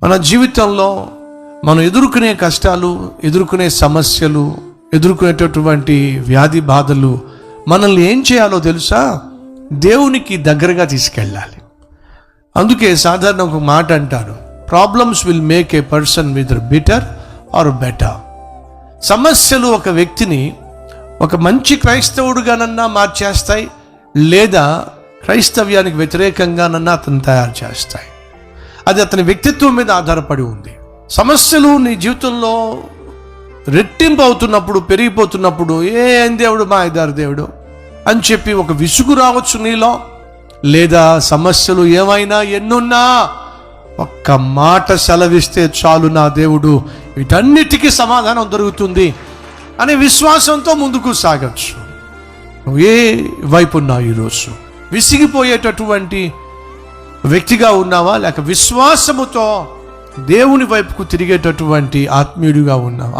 మన జీవితంలో మనం ఎదుర్కొనే కష్టాలు, ఎదుర్కొనే సమస్యలు, ఎదుర్కొనేటటువంటి వ్యాధి బాధలు మనల్ని ఏం చేయాలో తెలుసా? దేవునికి దగ్గరగా తీసుకెళ్ళాలి. అందుకే సాధారణ ఒక మాట అంటారు, problems will make a person whether bitter or better. సమస్యలు ఒక వ్యక్తిని ఒక మంచి క్రైస్తవుడుగానన్నా మార్చేస్తాయి, లేదా క్రైస్తవ్యానికి వ్యతిరేకంగానన్నా అతను తయారు చేస్తాయి. అది అతని వ్యక్తిత్వం మీద ఆధారపడి ఉంది. సమస్యలు నీ జీవితంలో రెట్టింపు అవుతున్నప్పుడు, పెరిగిపోతున్నప్పుడు ఏం దేవుడు మా ఇద్దరు దేవుడు అని చెప్పి ఒక విసుగు రావచ్చు నీలో, లేదా సమస్యలు ఏమైనా ఎన్నున్నా ఒక్క మాట సెలవిస్తే చాలు, నా దేవుడు వీటన్నిటికీ సమాధానం దొరుకుతుంది అనే విశ్వాసంతో ముందుకు సాగచ్చు. నువ్వు ఏ వైపు ఉన్నావు ఈరోజు? విసిగిపోయేటటువంటి వ్యక్తిగా ఉన్నావా, లేక విశ్వాసముతో దేవుని వైపుకు తిరిగేటటువంటి ఆత్మీయుడిగా ఉన్నావా?